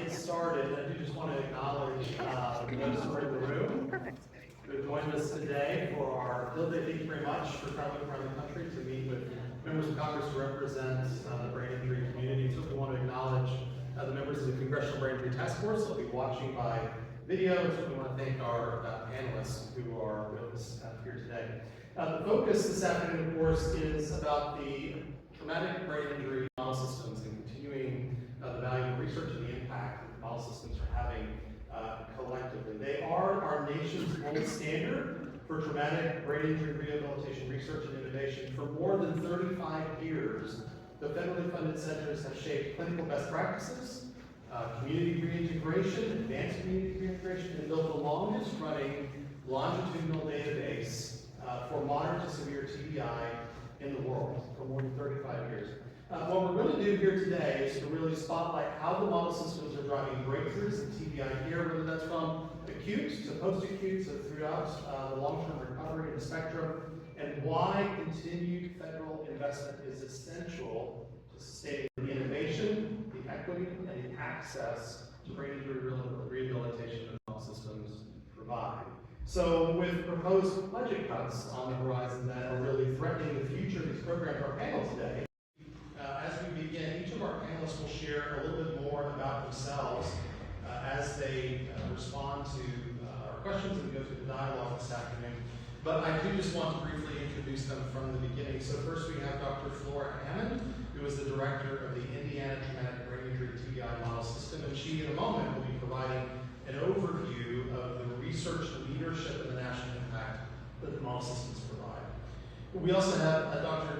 get started, I do just want to acknowledge those who are in the room who have joined us today for our Hill Day. Thank you very much for traveling around the country to meet with members of Congress to represent the brain injury community. So we want to acknowledge the members of the Congressional Brain Injury Task Force. They'll be watching by video. So we want to thank our panelists who are with us here today. The focus this afternoon, of course, is about the traumatic brain injury model systems and continuing the value of research and the impact that the model systems are having collectively. They are our nation's gold standard for traumatic brain injury rehabilitation research and innovation. For more than 35 years, the federally funded centers have shaped clinical best practices, community reintegration, advanced community reintegration, and built the longest running longitudinal database for moderate to severe TBI in the world for more than 35 years. What we're going to do here today is to really spotlight how the model systems are driving breakthroughs in TBI care, whether that's from acute to post-acute, so throughout the long-term recovery and the spectrum, and why continued federal investment is essential to sustaining the innovation, the equity, and the access to brain injury rehabilitation that model systems provide. So with proposed budget cuts on the horizon that are really threatening the future of these programs, our panel today, as we begin, each of our panelists will share a little bit more about themselves as they respond to our questions and go through the dialogue this afternoon. But I do just want to briefly introduce them from the beginning. So first we have Dr. Flora Hammond, who is the director of the Indiana TBI Model System, and she in a moment will be providing an overview of the research leadership and the national impact that the model systems provide. We also have Dr.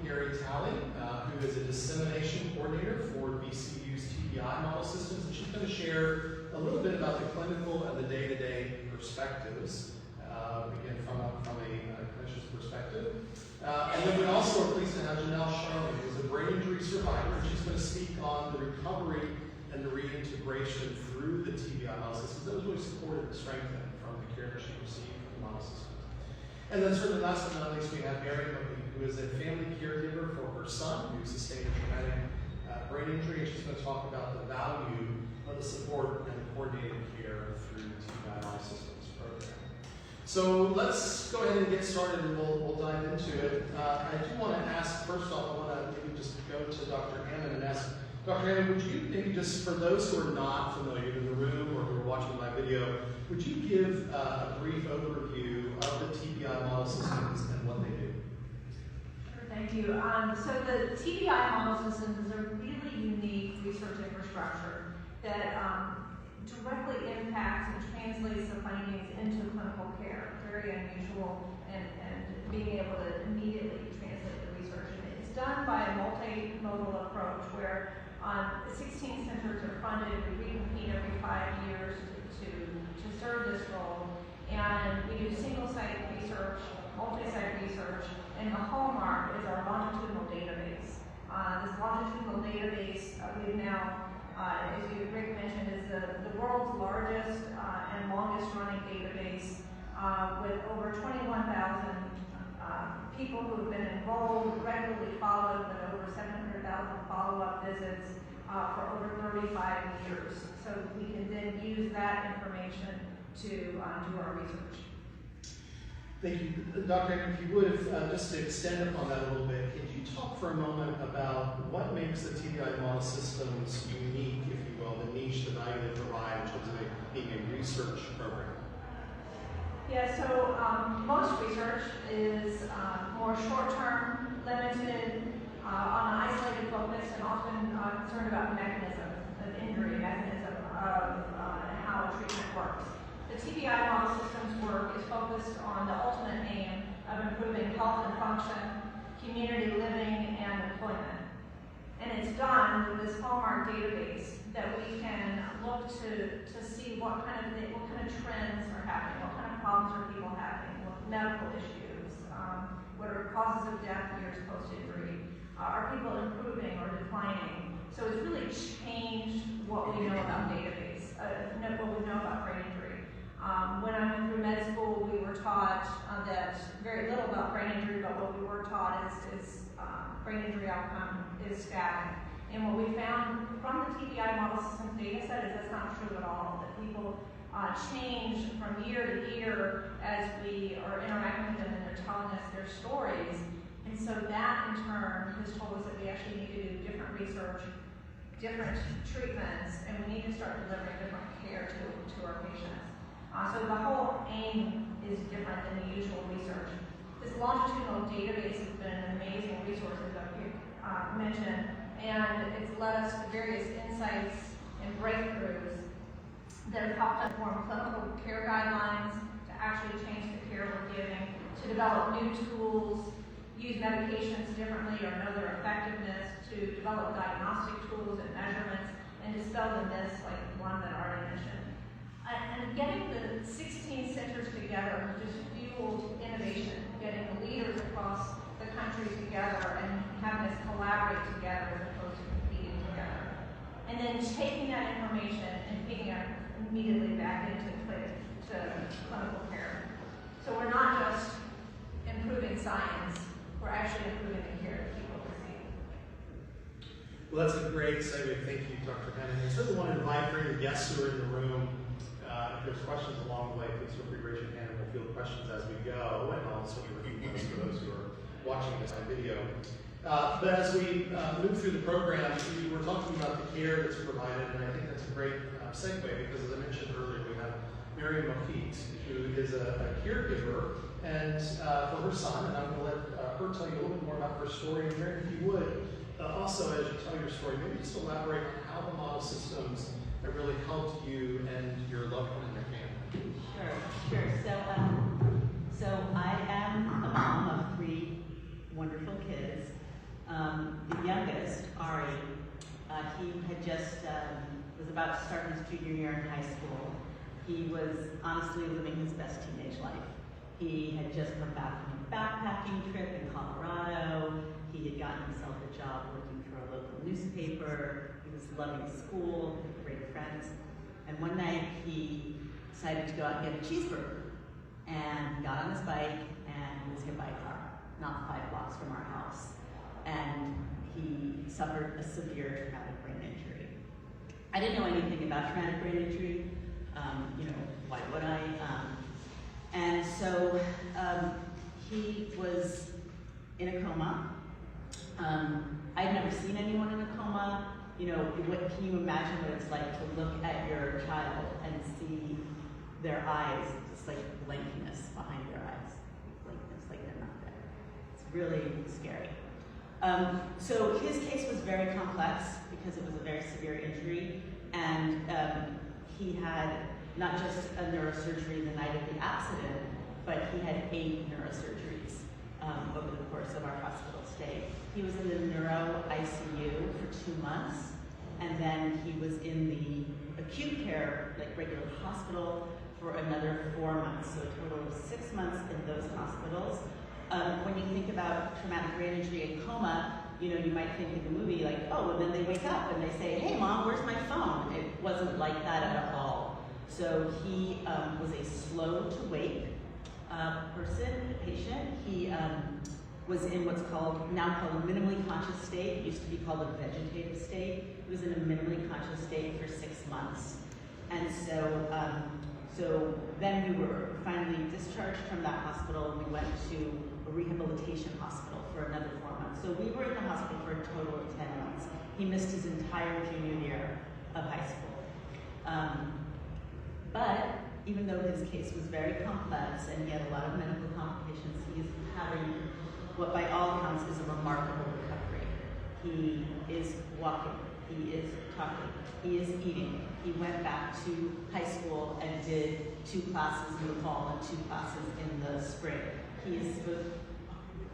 Gary Talley, who is a dissemination coordinator for VCU's TBI Model Systems, and she's going to share a little bit about the clinical and the day-to-day perspectives, again from a clinician's perspective. And then we also are pleased to have Janelle Charlie, who is a brain injury survivor. She's going to speak on the recovery and the reintegration through the TBI model systems. That was really supported and strengthened from the care that she received from the model systems. And then certainly last but not least, we have Mary, who is a family caregiver for her son, who sustained a traumatic brain injury, and she's going to talk about the value of the support and coordinated care through the TBI model systems program. So let's go ahead and get started, and we'll dive into it. I do want to ask, first off, I want to maybe just go to Dr. Hammond and ask, Dr. Hammond, would you maybe just, for those who are not familiar in the room or who are watching my video, would you give a brief overview of the TBI model systems and what they do? Sure, thank you. So the TBI model systems is a really unique research infrastructure that directly impacts and translates the findings into clinical care. Very unusual, and being able to immediately translate the research. And it's done by a multimodal approach where 16 centers are funded. We reconvene every 5 years to serve this role. And we do single-site research, multi-site research, and the hallmark is our longitudinal database. This longitudinal database we've now, as you Rick mentioned, is the world's largest and longest running database with over 21,000 people who have been enrolled, regularly followed, with over 700,000 follow-up visits for over 35 years. So we can then use that information to do our research. Thank you. Dr. Hammond, if you would, just to extend upon that a little bit, could you talk for a moment about what makes the TBI model systems unique, if you will, the niche, the value they provide in terms of being a research program? Yeah, so most research is more short-term, limited, on an isolated focus, and often concerned about mechanism of injury, mechanism of how treatment works. The TBI model systems work is focused on the ultimate aim of improving health and function, community living, and employment. And it's done with this hallmark database that we can look to see what kind of trends are happening, what kind of problems are people having, what medical issues, what are causes of death years post-injury, are people improving or declining? So it's really changed what we know about database, what we know about brain injury. When I went through med school, we were taught that very little about brain injury, but what we were taught is brain injury outcome is static. And what we found from the TBI model system data data set is that's not true at all, that people change from year to year as we are interacting with them and they're telling us their stories. And so that in turn has told us that we actually need to do different research, different treatments, and we need to start delivering different care to our patients. So the whole aim is different than the usual research. This longitudinal database has been an amazing resource, as I mentioned, and it's led us to various insights and breakthroughs that have helped us form clinical care guidelines, to actually change the care we're giving, to develop new tools, use medications differently or know their effectiveness, to develop diagnostic tools and measurements, and dispel the myths like the one that I already mentioned. And getting the 16 centers together just fueled innovation, getting the leaders across the country together and having us collaborate together as opposed to competing together. And then taking that information and feeding it immediately back into clinical care. So we're not just improving science, we're actually improving the care that people receive. Well, that's a great segue. Thank you, Dr. Hammond. I certainly want to invite for any guests who are in the room. If there's questions along the way, please feel free to raise your hand and we'll field questions as we go. And I'll certainly repeat those for those who are watching this on video. But as we move through the program, we were talking about the care that's provided, and I think that's a great segue because, as I mentioned earlier, we have Miriam Moffitt, who is a caregiver, and for her son, and I'm going to let her tell you a little bit more about her story. And Miriam, if you would, also as you tell your story, maybe just elaborate on how the model systems have really helped you and your loved one and your family. Sure. So I am a mom of 3 wonderful kids. The youngest, Ari, he had just was about to start his junior year in high school. He was honestly living his best teenage life. He had just come back from a backpacking trip in Colorado. He had gotten himself a job working for a local newspaper. He was loving school, had great friends. And one night he decided to go out and get a cheeseburger. And he got on his bike and was hit by a car, not 5 blocks from our house. And he suffered a severe traumatic brain injury. I didn't know anything about traumatic brain injury. Why would I? And so he was in a coma. I'd never seen anyone in a coma. Can you imagine what it's like to look at your child and see their eyes, just like blankiness behind their eyes, blankness, like they're not there. It's really scary. So his case was very complex because it was a very severe injury, and he had not just a neurosurgery the night of the accident, but he had 8 neurosurgeries over the course of our hospital stay. He was in the neuro ICU for 2 months, and then he was in the acute care, like regular hospital, for another 4 months, so a total of 6 months in those hospitals. When you think about traumatic brain injury and coma, you might think in the movie like, oh, and then they wake up and they say, hey mom, where's my phone? It wasn't like that at all. So he was a slow to wake patient. He was in what's now called a minimally conscious state. It used to be called a vegetative state. He was in a minimally conscious state for 6 months. And so then we were finally discharged from that hospital, and we went to a rehabilitation hospital for another 4 months. So we were in the hospital for a total of 10 months. He missed his entire junior year of high school. But even though his case was very complex and he had a lot of medical complications, he is having what by all accounts is a remarkable recovery. He is walking, he is talking, he is eating. He went back to high school and did 2 classes in the fall and 2 classes in the spring. He is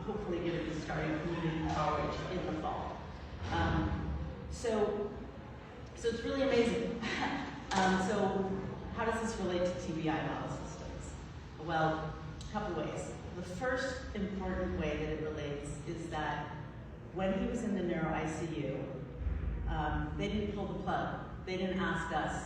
hopefully going to be starting community college in the fall. So it's really amazing. So how does this relate to TBI model systems? Well, a couple ways. The first important way that it relates is that when he was in the neuro ICU, they didn't pull the plug. They didn't ask us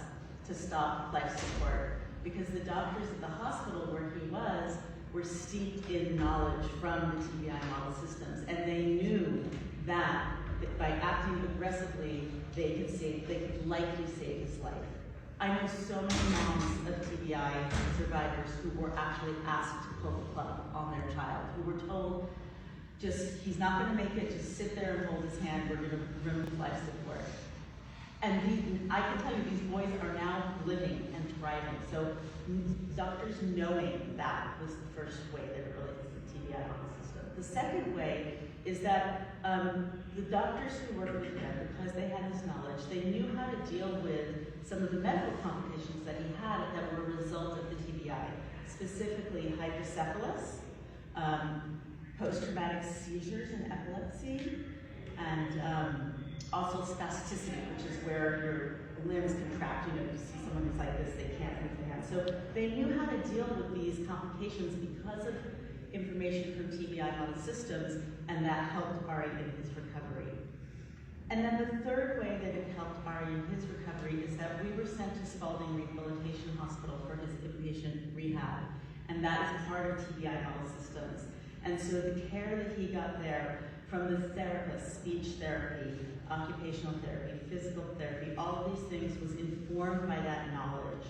to stop life support because the doctors at the hospital where he was were steeped in knowledge from the TBI model systems, and they knew that that by acting aggressively, they could likely save his life. I know so many moms of TBI survivors who were actually asked to pull the plug on their child, who were told, he's not going to make it, just sit there and hold his hand, we're going to remove life support. And I can tell you, these boys are now living and thriving. So doctors knowing that was the first way that it relates to the TBI model system. The second way is that the doctors who worked with him, because they had his knowledge, they knew how to deal with some of the medical complications that he had that were a result of the TBI, specifically hydrocephalus, post-traumatic seizures and epilepsy, and also spasticity, which is where your limbs contract. You see someone who's like this, they can't move their hands. So they knew how to deal with these complications because of information from TBI Model Systems, and that helped Ari in his recovery. And then the third way that it helped Ari in his recovery is that we were sent to Spalding Rehabilitation Hospital for his inpatient rehab, and that is part of TBI Model Systems. And so the care that he got there from the therapist, speech therapy, occupational therapy, physical therapy, all of these things was informed by that knowledge.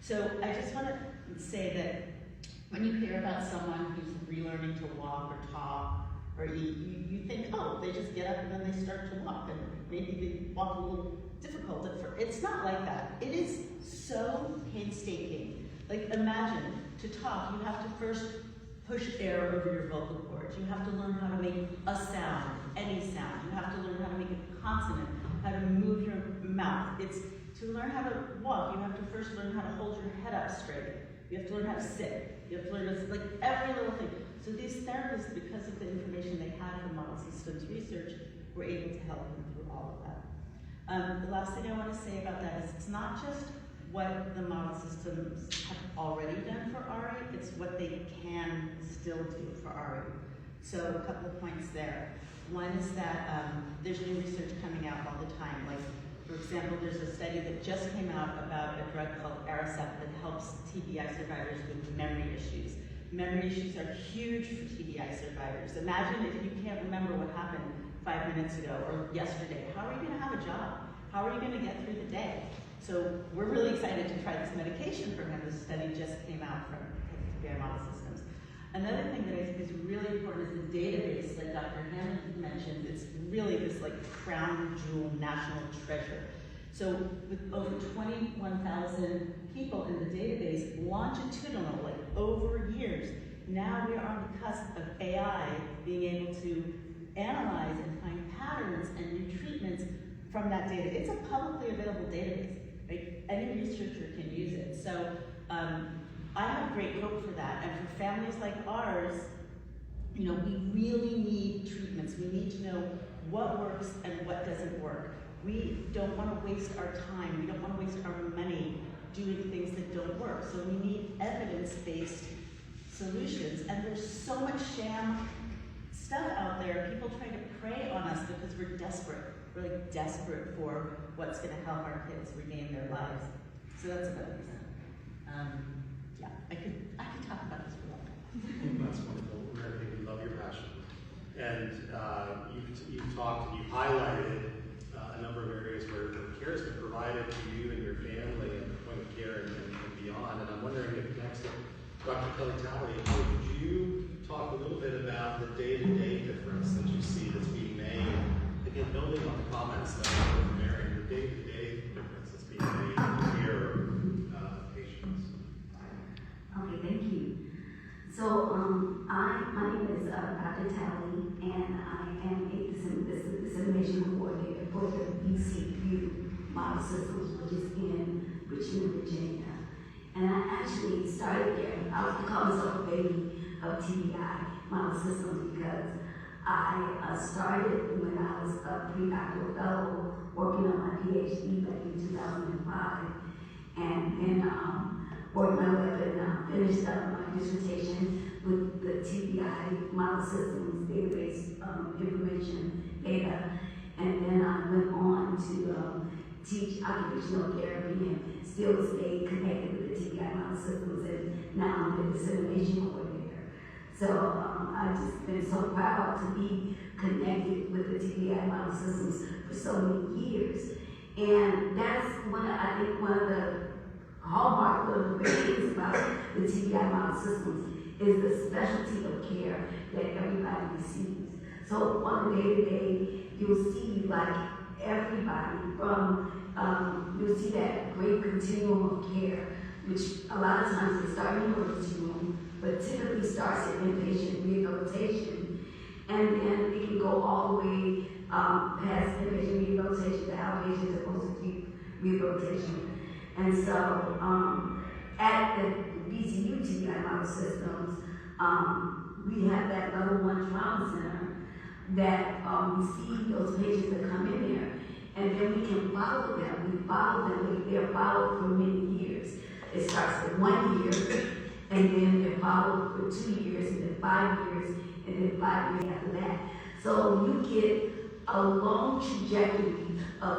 So I just want to say that when you hear about someone who's relearning to walk or talk, or you think, oh, they just get up and then they start to walk, and maybe they walk a little difficult at first. It's not like that. It is so painstaking. Like, imagine, to talk, you have to first push air over your vocal cords. You have to learn how to make a sound, any sound. You have to learn how to make a consonant, how to move your mouth. It's to learn how to walk, you have to first learn how to hold your head up straight. You have to learn how to sit. You have to learn this, like every little thing. So these therapists, because of the information they had from Model Systems research, were able to help them through all of that. The last thing I want to say about that is it's not just what the Model Systems have already done for Ari, it's what they can still do for Ari. So a couple of points there. One is that there's new research coming out all the time. Like, for example, there's a study that just came out about a drug called Aricept that helps TBI survivors with memory issues. Memory issues are huge for TBI survivors. Imagine if you can't remember what happened 5 minutes ago or yesterday. How are you going to have a job? How are you going to get through the day? So we're really excited to try this medication for him. This study just came out from TBI Model Systems. Another thing that I think is really important is the database that Dr. Hammond mentioned. It's really this like crown jewel national treasure. So with over 21,000 people in the database, longitudinal, like over years, now we are on the cusp of AI being able to analyze and find patterns and new treatments from that data. It's a publicly available database, right? Any researcher can use it. So I have great hope for that. And for families like ours, you know, we really need treatments. We need to know what works and what doesn't work. We don't want to waste our time. We don't want to waste our money doing things that don't work. So we need evidence-based solutions. And there's so much sham stuff out there. People trying to prey on us because we're desperate. We're like desperate for what's going to help our kids regain their lives. So that's another reason. Yeah, I could talk about this for a long time. That's wonderful. We love your passion. And you've talked and you've highlighted a number of areas where care has been provided to you and your family at the point of care and beyond. And I'm wondering if next, Dr. Gary Talley, could you talk a little bit about the day-to-day difference that you see that's being made? Again, building on the comments that were Mary, the day-to-day difference that's being made in the care of patients. Okay, thank you. So, my name is Dr. Talley, and I am a dissemination coordinator for the VCU Model Systems, which is in Richmond, Virginia. And I actually started there. I was call myself a baby of TBI Model Systems because I started when I was a pre-doctoral fellow working on my PhD back in 2005, and then worked my way up and finished up my dissertation with the TBI Model Systems database information data, and then I went on to teach occupational therapy and still stay connected with the TBI Model Systems, and now I'm the dissemination coordinator. So I've just been so proud to be connected with the TBI Model Systems for so many years. And that's I think one of the hallmark, one of the great things about the TBI Model Systems is the specialty of care that everybody receives. So on the day-to-day, you'll see like everybody from, you'll see that great continuum of care, which a lot of times they start in the emergency room, but typically starts at inpatient rehabilitation. And then it can go all the way past inpatient rehabilitation to outpatient to post-acute rehabilitation. And so at the VCU TBI Model Systems, we have that level 1 trauma center that we see those patients that come in there, and then we can follow them. We follow them. They're followed for many years. It starts at 1 year, and then they're followed for 2 years, and then 5 years, and then 5 years after that. So you get a long trajectory of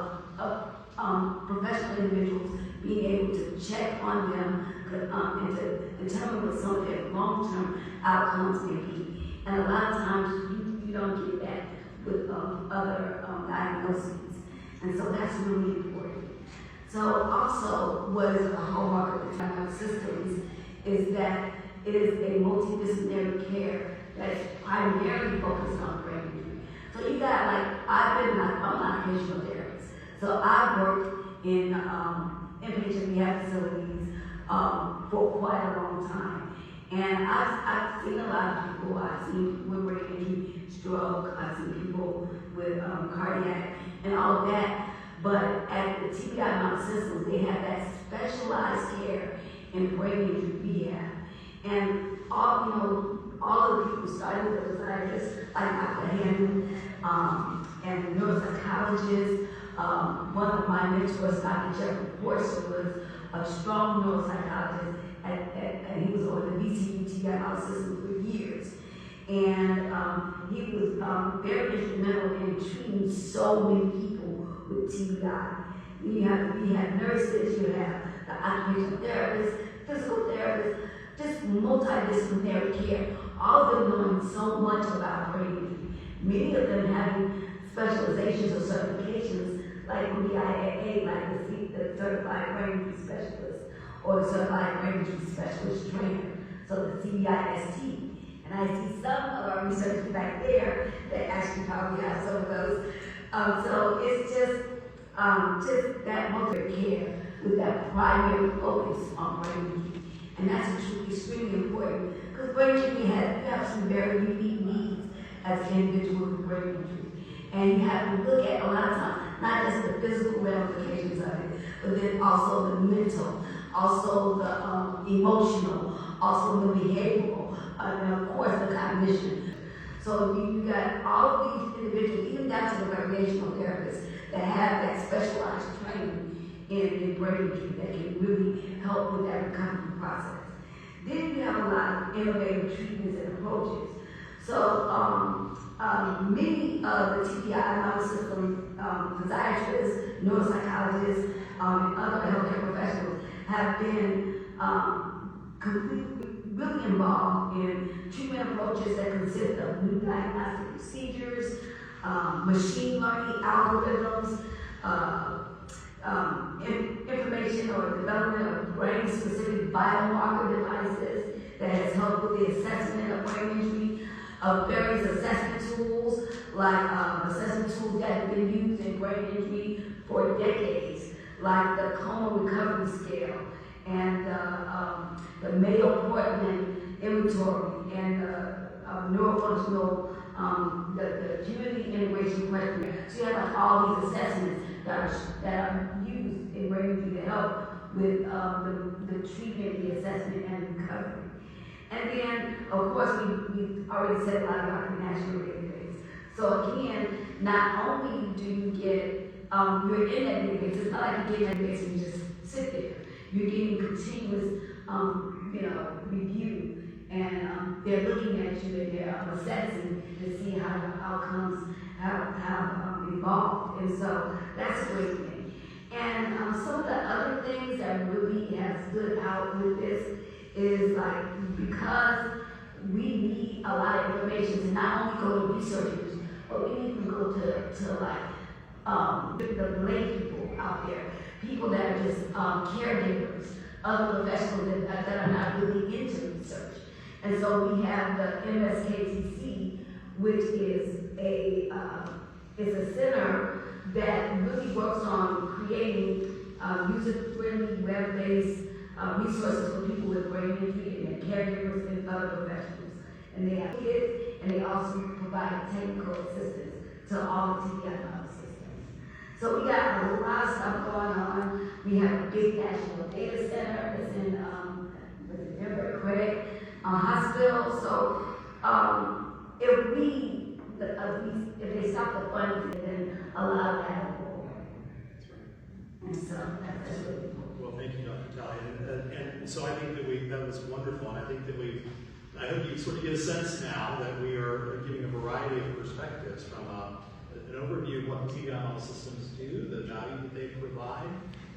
professional individuals being able to check on them and to determine what some of their long-term outcomes may be. And a lot of times you don't get that with other diagnoses. And so that's really important. So also what is a hallmark of the TBI systems is that it is a multidisciplinary care that's primarily focused on brain injury. So you got I'm not a occupational therapist. So I worked in inpatient rehab facilities for quite a long time. And I've seen a lot of people. I've seen people with brain injury, stroke, I've seen people with cardiac and all of that. But at the TBI Model Systems, they have that specialized care in brain injury rehab. And all of the people started with the physiatrists, like Dr. Hammond, and neuropsychologists. One of my mentors, Dr. Jeffrey Forster, was a strong neuropsychologist, and he was on the VCU TBI Model System for years. And he was very instrumental in treating so many people with TBI. You have nurses, you have the occupational therapists, physical therapists, just multidisciplinary care, all of them knowing so much about brain injury. Many of them having specializations or certifications like from the IAA, like the Certified Brain Injury Specialist or the Certified Brain Injury Specialist Trainer, so the CBIST. And I see some of our researchers back there that actually probably have some of those. So it's just that multi care with that primary focus on brain injury. And that's extremely important because brain injury you have some very unique needs as an individual with brain injury. And you have to look at a lot of times, not just the physical ramifications of it, but then also the mental, also the emotional, also the behavioral, and of course the cognition. So you got all of these individuals, even down to the recreational therapists, that have that specialized training in brain injury that can really help with that recovery process. Then you have a lot of innovative treatments and approaches. So many of the TBI Model System physiatrists, neuropsychologists, and other healthcare professionals have been really involved in treatment approaches that consist of new diagnostic procedures, machine learning algorithms, information or development of brain-specific biomarker devices that has helped with the assessment of brain injury, various assessment tools, like assessment tools that have been used in brain injury for decades, like the coma recovery scale, and the Mayo-Portman inventory, and neurofunctional, the community integration questionnaire. So you have all these assessments that are used in brain injury to help with the treatment, the assessment, and recovery. And then, of course, we already said a lot about the national database. So again, not only do you get, you're in that database, it's not like you get in that database and you just sit there. You're getting continuous, review, and they're looking at you and they're assessing to see how the outcomes have evolved. And so that's a great thing. And some of the other things that really have stood out with this is because we need a lot of information to not only go to researchers, but we even go to like the lay people out there, people that are just caregivers, other professionals that are not really into research. And so we have the MSKTC, which is a center that really works on creating user-friendly, web-based resources for people with brain injury and their caregivers and other professionals. And they have kids, and they also provide technical assistance to all the TBI Model Systems. So we got a lot of stuff going on. We have a big national data center that's in Denver Credit Hospital. So if they stop the funding, then a lot of that will go away. And so that's really important. Well, thank you, Dr. Talley. And so I think that was wonderful, and I think that I hope you sort of get a sense now that we are giving a variety of perspectives from an overview of what TBI Model Systems do, the value that they provide,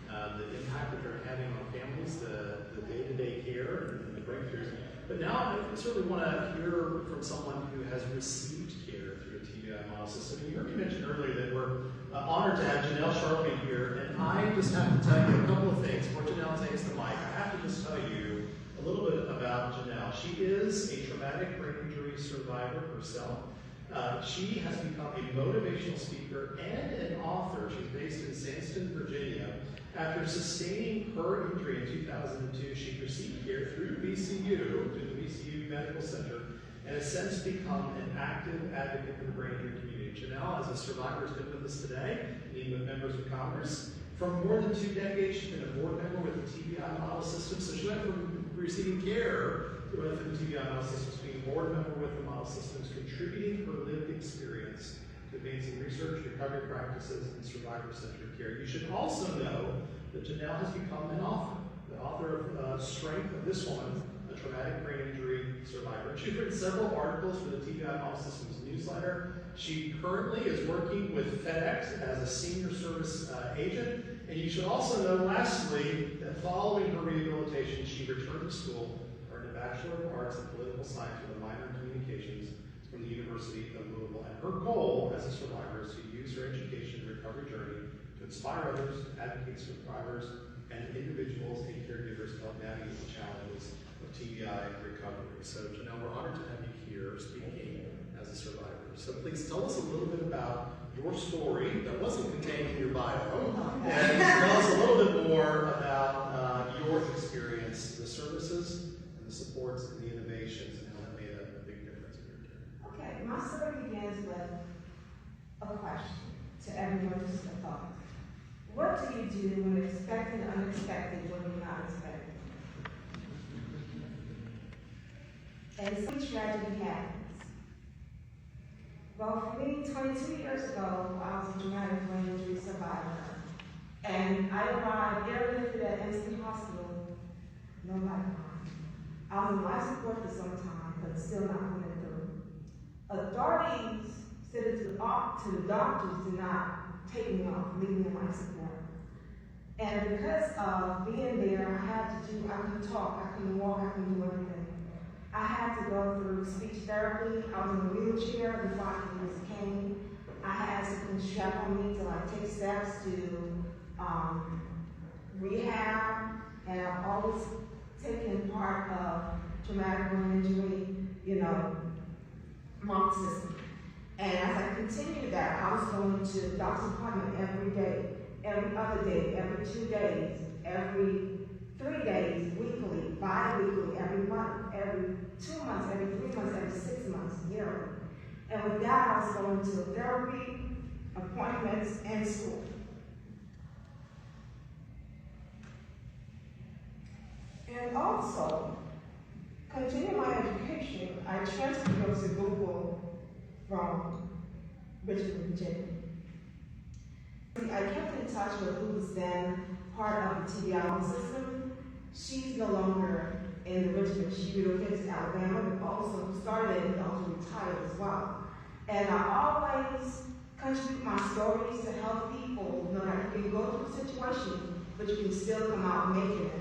the impact that they're having on families, the day-to-day care, and the breakthroughs. But now I certainly want to hear from someone who has received care through a TBI Model System. And you heard me mention earlier that we're honored to have Janelle Sharpie here, and I just have to tell you a couple of things. Before Janelle takes the mic, I have to just tell you a little bit about Janelle. She is a traumatic brain injury survivor herself. She has become a motivational speaker and an author. She's based in Sandston, Virginia. After sustaining her injury in 2002, she received care through VCU, to the VCU Medical Center, and has since become an active advocate for the brain injury community. Janelle, as a survivor, has been with us today, meeting with members of Congress. For more than 2 decades, she's been a board member with the TBI Model System, so she went from receiving care through the TBI Model Systems, being a board member with the Model Systems, contributing her lived experience to advancing research, recovery practices, and survivor-centered care. You should also know that Janelle has become an author, the author of Strength of This Woman, a traumatic brain injury survivor. She's written several articles for the TBI Model Systems newsletter. She currently is working with FedEx as a senior service agent. And you should also know, lastly, that following her rehabilitation, she returned to school, earned a Bachelor of Arts in Political Science with a minor in Communications from the University of Louisville. And her goal as a survivor is to use her education and recovery journey to inspire others, advocate for survivors, and individuals and caregivers to help navigate the challenges of TBI recovery. So, Janelle, we're honored to have you here speaking as a survivor. So please tell us a little bit about your story that wasn't contained in your bio, and tell us a little bit more about your experience, the services, and the supports, and the innovations, and how that made a big difference in your care. Okay, my story begins with a question to everyone who's a thought. What do you do when expecting the unexpected when you're not expecting? And some tragedy happens. Well, for me, 22 years ago, I was a traumatic brain injury survivor. And I arrived airlifted at Instant Hospital, no lifeline. I was in life support for some time, but still not coming through. Authorities said to the doctors to not take me off, leave me in life support. And because of being there, I couldn't talk, I couldn't walk, I couldn't do anything. I had to go through speech therapy. I was in a wheelchair before I could use a cane. I had something strapped on me to take steps to rehab, and I've always taken part of traumatic brain injury, model system. And as I continued that, I was going to the doctor's appointment every day, every other day, every 2 days, every 3 days, weekly, bi-weekly, every month, every 2 months, every 3 months, every 6 months, yearly. And with that, I was going to therapy, appointments, and school. And also, continuing my education, I transferred to Google from Richmond, Virginia. I kept in touch with who was then part of the TBI Model System. She's no longer in the Richmond. She relocated to Alabama, but also started and also retired as well. And I always contribute my stories to help people know that you can go through a situation, but you can still come out making it.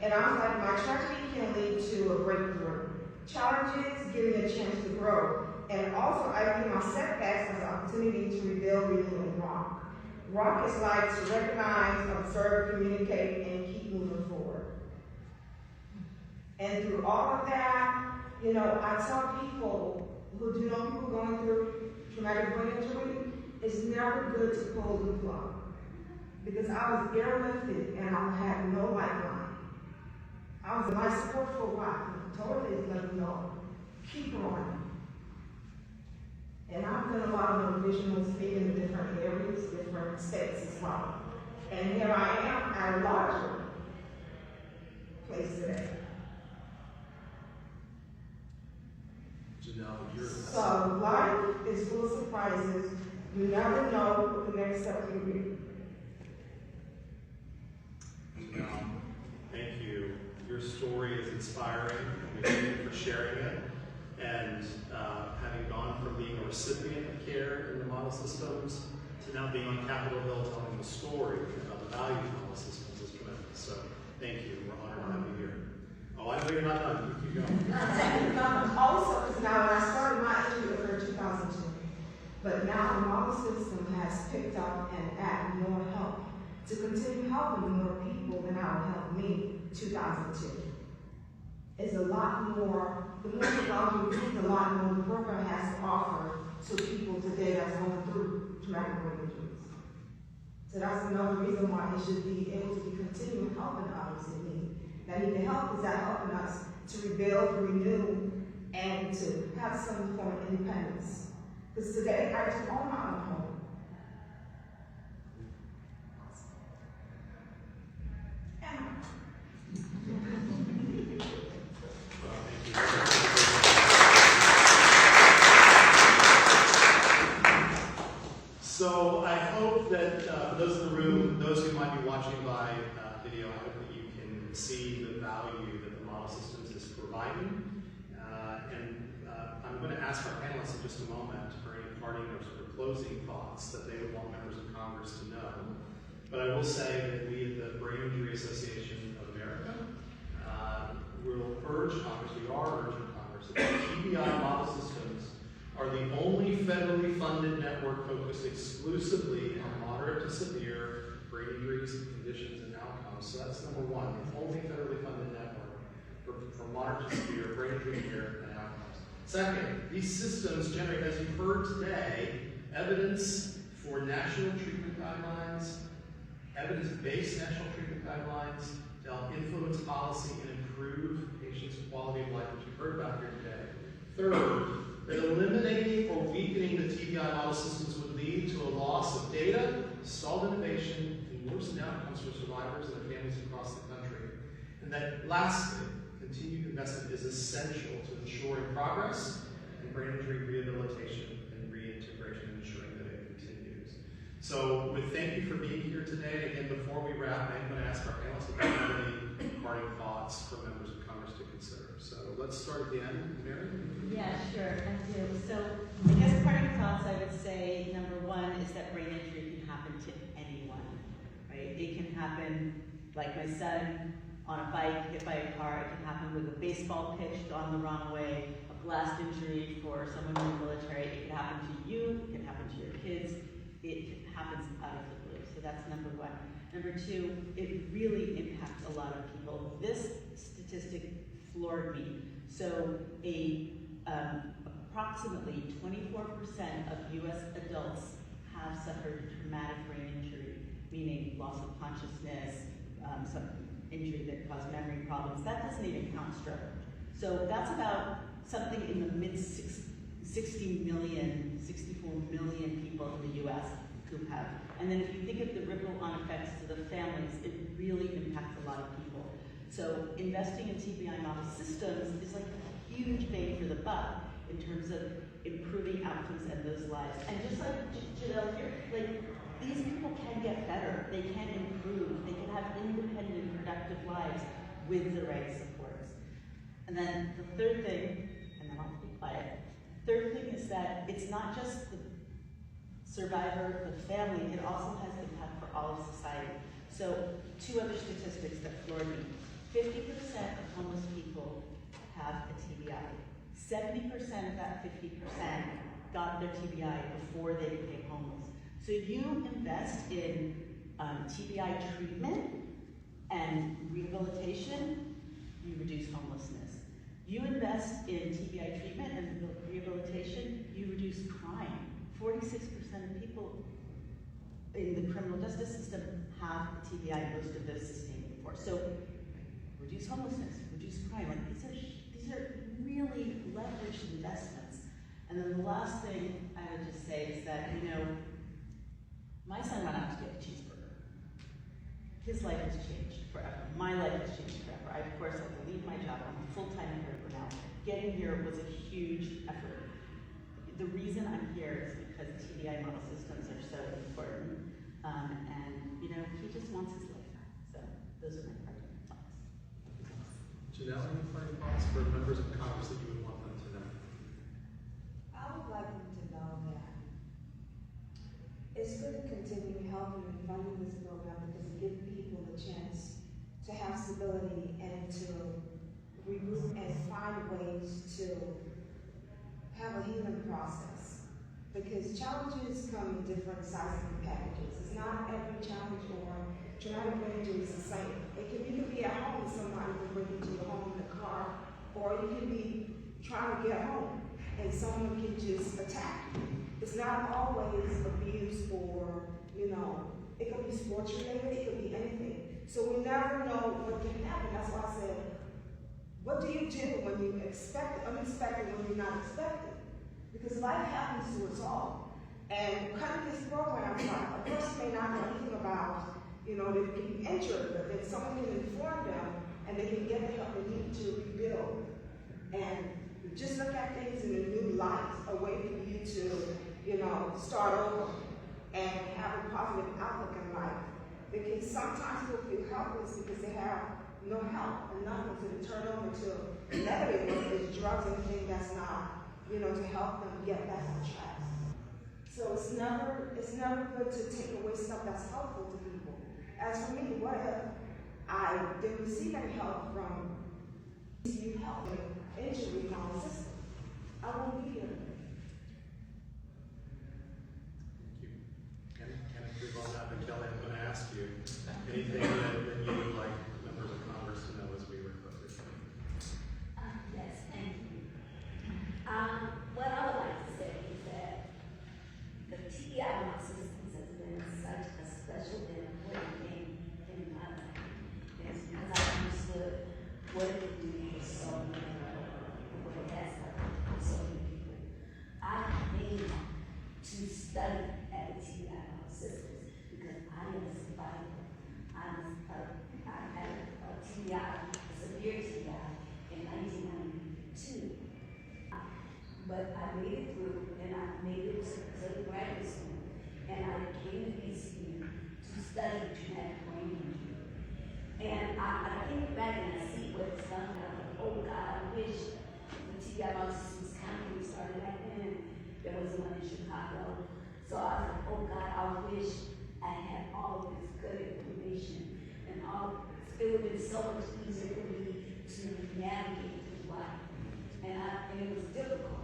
And I was like, my tragedy can lead to a breakthrough. Challenges give me a chance to grow. and also I view my setbacks as an opportunity to rebuild, renew, and rock. Rock is like to recognize, observe, communicate, and keep moving forward. And through all of that, you know, I tell people who do know people going through traumatic brain injury, it's never good to pull the plug. Because I was airlifted and I had no lifeline. I was in life support for a while. Totally let me know, keep going. And I've done a lot of original speaking in different areas, different states as well. And here I am at a larger place today. So life is full of surprises. You never know what the next step will be. Thank you. Your story is inspiring. We thank you for sharing it. And having gone from being a recipient of care in the model systems to now being on Capitol Hill telling the story about the value of model systems is tremendous. So thank you. We're honored to have you here. Oh, I know you're not done. You keep going. Also, because now when I started my injury occurred in 2002, but now the model system has picked up and added more help to continue helping more people than I would help me 2002. It's a lot more, the more technology we use, a lot more the program has to offer to people today that's going through traumatic brain injuries. So that's another reason why it should be able to be continuing helping others in need. That need the help is that helping us to rebuild, renew, and to have some form of independence. Because today I just own my own home. So I hope that for those in the room, those who might be watching by video, I hope that you can see the value that the model systems is providing. I'm going to ask our panelists in just a moment for any parting or sort of closing thoughts that they would want members of Congress to know. But I will say that we at the Brain Injury Association of America will urge Congress, we are urging Congress, that the TBI Model Systems are the only federally funded network focused exclusively on moderate to severe brain injuries, conditions, and outcomes. So that's number one, the only federally funded network for moderate to severe brain injury care and outcomes. Second, these systems generate, as you've heard today, evidence for national treatment guidelines, evidence-based national treatment guidelines to help influence policy and improve patients' quality of life, which you've heard about here today. Third, that eliminating or weakening the TBI model systems would lead to a loss of data, stalled innovation, and worsened outcomes for survivors and their families across the country. And that lastly, continued investment is essential to ensuring progress in brain injury rehabilitation and reintegration, and ensuring that it continues. So, thank you for being here today. Again, before we wrap, I'm going to ask our panelists if they have any parting thoughts for members of Congress to consider. So let's start at the end. Mary? Yeah, sure, I do. So I guess parting thoughts, I would say, number one is that brain injury can happen to anyone, right? It can happen, like my son, on a bike, hit by a car. It can happen with a baseball pitch gone the wrong way, a blast injury for someone in the military. It can happen to you, it can happen to your kids. It happens out of the blue. So that's number one. Number two, it really impacts a lot of people. This statistic floored me. So approximately 24% of U.S. adults have suffered traumatic brain injury, meaning loss of consciousness, some injury that caused memory problems. That doesn't even count stroke. So that's about something in the mid 60 million, 64 million people in the U.S. who have. And then if you think of the ripple-on effects to the families, it really impacts a lot of people. So investing in TBI model systems is like a huge bang for the buck in terms of improving outcomes and those lives. And just like Janelle here, like these people can get better, they can improve, they can have independent, productive lives with the right supports. And then the third thing, and then I'll be quiet, third thing is that it's not just the survivor, the family, it also has impact for all of society. So two other statistics that floored me. 50% of homeless people have a TBI. 70% of that 50% got their TBI before they became homeless. So you invest in TBI treatment and rehabilitation, you reduce homelessness. You invest in TBI treatment and rehabilitation, you reduce crime. 46% of people in the criminal justice system have TBI, most of those sustained before. So reduce homelessness, reduce crime. Like these are really leveraged investments. And then the last thing I would just say is that, you know, my son went out to get a cheeseburger. His life has changed forever. My life has changed forever. I, of course, had to leave my job. I'm a full-time caregiver now. Getting here was a huge effort. The reason I'm here is because TBI model systems are so important. And, you know, he just wants his life back. So those are my parting thoughts. Janelle, any parting thoughts for members of Congress that you would want them to know? I would like them to know that it's good to continue helping and funding this program because it gives people a chance to have stability and to regroup and find ways to have a healing process. Because challenges come in different sizes and packages. It's not every challenge or traumatic brain injury is the same. You can be at home and somebody can bring you to your home in the car, or you can be trying to get home and someone can just attack you. It's not always abuse or, you know, it could be sports related, it could be anything. So we never know what can happen. That's why I said, what do you do when you expect the unexpected when you're not expecting? Because life happens to us all. And cutting this program, a person may not know anything about, you know, they can be injured, but then someone can inform them and they can get the help they need to rebuild. And just look at things in a new light, a way for you to, you know, start over and have a positive outlook in life. Because sometimes people feel helpless because they have no help and nothing to turn over to negative, whether it's drugs or anything that's not, you know, to help them get back on track. So it's never good to take away stuff that's helpful to people. As for me, what if I didn't receive any help from VCU Health and Injury Model System? I won't be here. Thank you. And if you're on that, Kelly, I'm going to ask you anything that you would like members of Congress to know as we were closing. Yes, thank you. What I would like to say is that the TBI Model Systems has been such a special and important thing in my life. It's because I understood what it could do for so many people, what it has done for so many people. I came to study at the TBI Model Systems because I am a survivor. I had a TBI, a severe TBI in 1992. But I made it through, and I made it to graduate school, and I came to VCU to study traumatic brain injury. And I think back and I see what it's done, and I'm like, oh God, I wish the TBI Model Systems company started back then. There was one in Chicago. So I was like, oh God, I wish I had all of this good information, and it would have been so much easier for me to navigate through life. And it was difficult.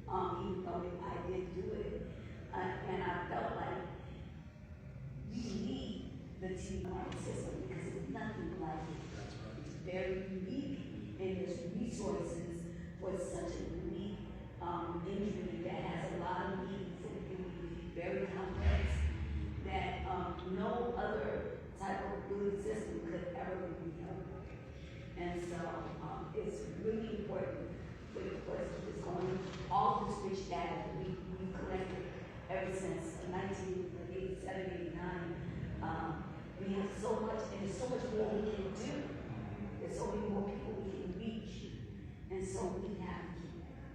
Even though I did do it, and I felt like we need the TBI Model System because it's nothing like it. It's very unique in its resources for such a unique injury that has a lot of needs and can be very complex that no other type of good system could ever be done. And so it's really important for us to keep going. All this rich data that we collected ever since 1987, 89, we have so much, and there's so much more we can do. There's so many more people we can reach, and so we have to keep that.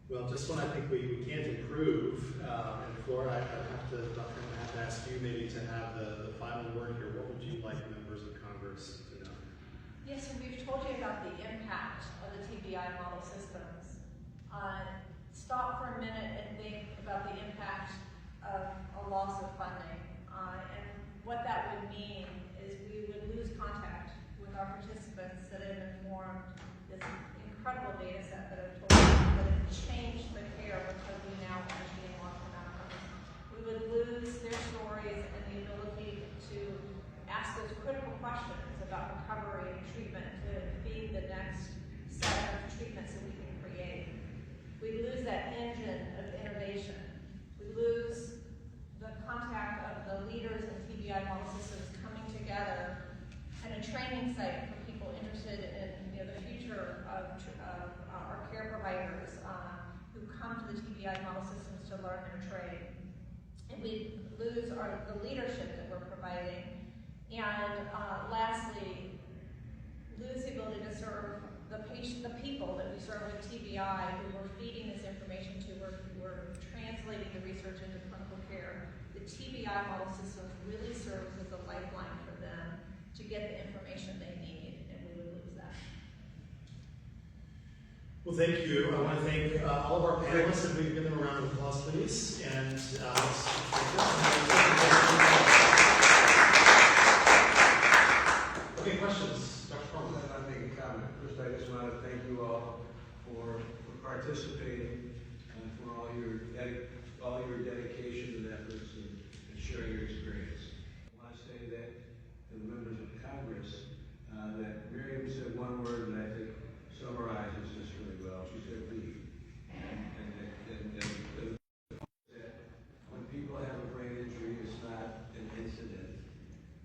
Well, just when I think we can't improve, and Flora, Dr. I'm going to have to ask you maybe to have the final word here. What would you like members of Congress to know? Yes, and we've told you about the impact of the TBI model systems. Stop for a minute and think about the impact of a loss of funding. And what that would mean is we would lose contact with our participants that have informed this incredible data set that have told us that it changed the care because we now understand long-term outcomes. We would lose their stories and the ability to ask those critical questions about recovery and treatment to feed the next set of treatments that we can create. We lose that engine of innovation. We lose the contact of the leaders in TBI Model Systems coming together and a training site for people interested in the future of our care providers who come to the TBI Model Systems to learn their trade. And we lose the leadership that we're providing. And lastly, lose the ability to serve the people that we serve with TBI, who we're feeding this information to, we're translating the research into clinical care. The TBI Model Systems really serves as a lifeline for them to get the information they need, and we would lose that. Well, thank you. I want to thank all of our panelists, and we can give them a round of applause, please. And okay, questions? Dr. Coleman. I'll make a comment. First, I just want to thank you all for participating and for all your dedication and efforts and sharing your experience. I want to say that to the members of Congress that Miriam said one word that I think summarizes this really well. She said "we," and that when people have a brain injury, it's not an incident;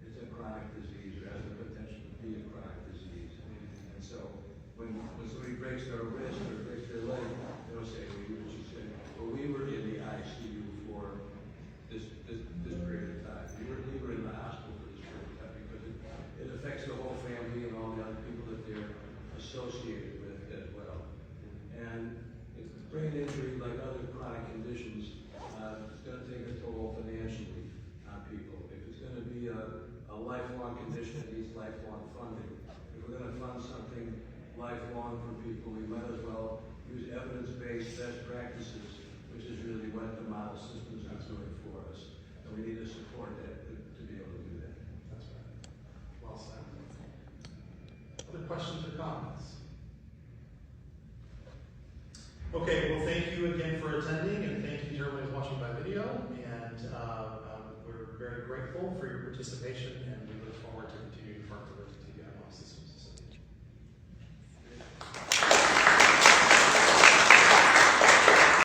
it's a chronic disease, or has the potential to be a chronic disease. And so, when somebody breaks their wrist or breaks their leg, they don't say, "Well, she said, well, we were in the ICU for this period of time. We were in the hospital for this period of time," because it affects the whole family and all the other people that they're associated with as well. And brain injury, like other chronic conditions, is going to take a toll financially on people. If it's going to be a lifelong condition, it needs lifelong funding. If we're going to fund something lifelong for people, we might as well use evidence-based best practices, which is really what the model systems are doing for us. And we need to support that to be able to do that. That's right. Well said. Other questions or comments? Okay, well, thank you again for attending, and thank you to everyone who's watching by video. And we're very grateful for your participation, and we look forward to continuing to work with the TBI Model System.